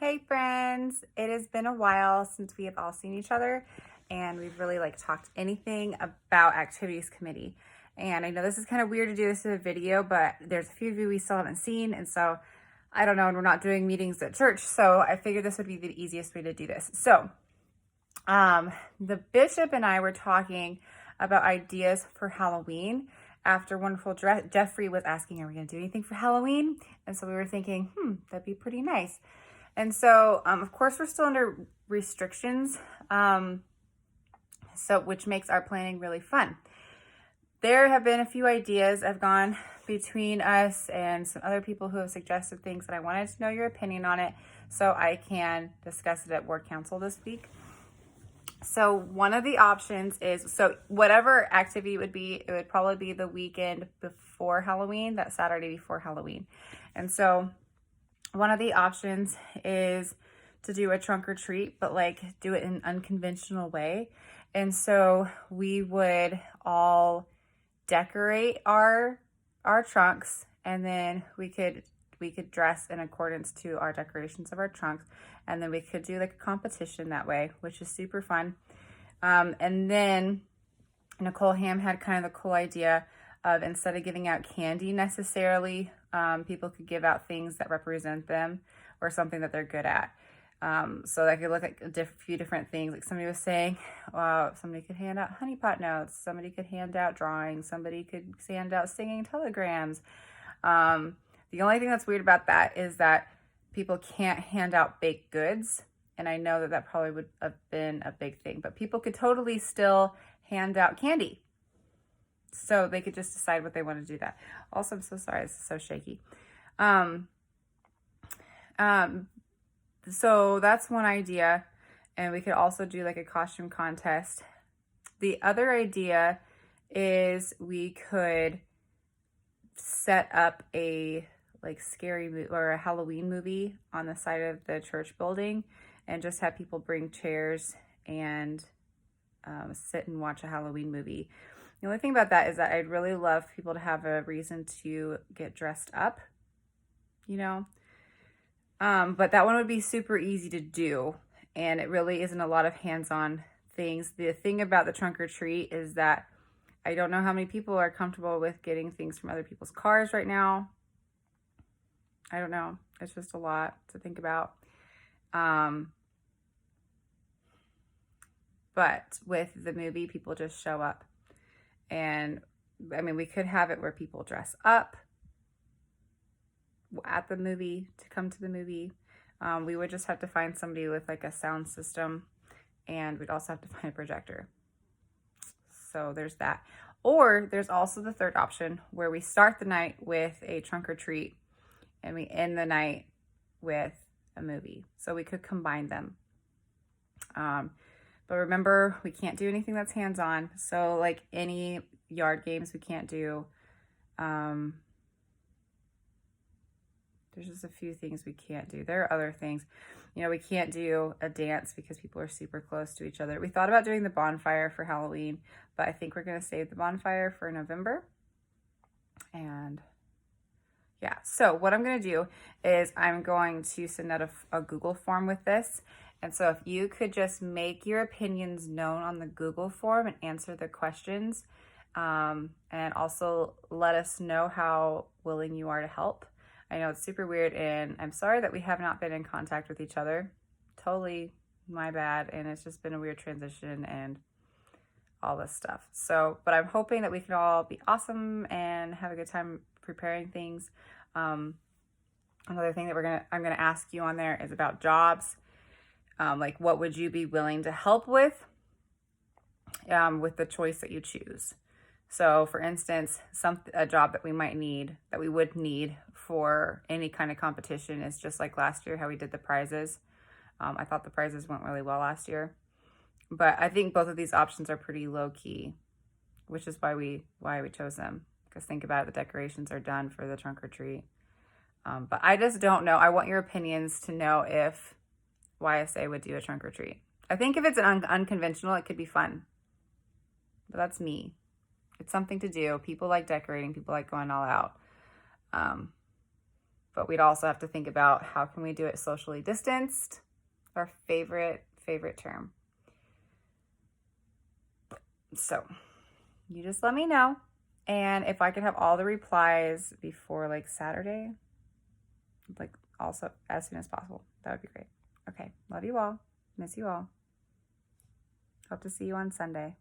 Hey friends, it has been a while since we have all seen each other and we've really talked anything about activities committee. And I know this is kind of weird to do this in a video, but there's a few of you we still haven't seen. And so I don't know, and we're not doing meetings at church. So I figured this would be the easiest way to do this. So the bishop and I were talking about ideas for Halloween after wonderful Jeffrey was asking, are we going to do anything for Halloween? And so we were thinking, that'd be pretty nice. And so, of course, we're still under restrictions, which makes our planning really fun. There have been a few ideas I've gone between us and some other people who have suggested things, and I wanted to know your opinion on it so I can discuss it at Ward Council this week. So one of the options is, whatever activity it would probably be the weekend before Halloween, that Saturday before Halloween. And so one of the options is to do a trunk or treat, but do it in an unconventional way. And so we would all decorate our trunks, and then we could dress in accordance to our decorations of our trunks, and then we could do a competition that way, which is super fun. And then Nicole Ham had kind of the cool idea of, instead of giving out candy necessarily, people could give out things that represent them or something that they're good at. So they could look at a few different things. Like somebody was saying, somebody could hand out honeypot notes. Somebody could hand out drawings. Somebody could hand out singing telegrams. The only thing that's weird about that is that people can't hand out baked goods. And I know that probably would have been a big thing, but people could totally still hand out candy. So they could just decide what they want to do that. Also, I'm so sorry, this is so shaky. So that's one idea. And we could also do a costume contest. The other idea is we could set up a scary movie or a Halloween movie on the side of the church building and just have people bring chairs and sit and watch a Halloween movie. The only thing about that is that I'd really love people to have a reason to get dressed up, but that one would be super easy to do, and it really isn't a lot of hands-on things. The thing about the trunk or treat is that I don't know how many people are comfortable with getting things from other people's cars right now. I don't know. It's just a lot to think about. But with the movie, people just show up. And I mean, we could have it where people dress up at the movie to come to the movie. We would just have to find somebody with a sound system, and we'd also have to find a projector. So there's that. Or there's also the third option where we start the night with a trunk or treat and we end the night with a movie. So we could combine them. But remember, we can't do anything that's hands-on. So any yard games we can't do. There's just a few things we can't do. There are other things. We can't do a dance because people are super close to each other. We thought about doing the bonfire for Halloween, but I think we're going to save the bonfire for November. And yeah, so what I'm going to do is I'm going to send out a Google form with this. And so if you could just make your opinions known on the Google form and answer the questions, and also let us know how willing you are to help. I know it's super weird, and I'm sorry that we have not been in contact with each other. Totally my bad, and it's just been a weird transition and all this stuff. So, but I'm hoping that we can all be awesome and have a good time preparing things. Another thing that I'm gonna ask you on there is about jobs. What would you be willing to help with the choice that you choose? So for instance, a job that we would need for any kind of competition is just like last year, how we did the prizes. I thought the prizes went really well last year, but I think both of these options are pretty low key, which is why we chose them. Because think about it, the decorations are done for the trunk or treat. But I just don't know. I want your opinions to know if YSA would do a trunk or treat. I think if it's an unconventional, it could be fun. But that's me. It's something to do. People like decorating. People like going all out. but we'd also have to think about how can we do it socially distanced. Our favorite term. So you just let me know. And if I could have all the replies before like Saturday, like also as soon as possible, that would be great. Okay. Love you all. Miss you all. Hope to see you on Sunday.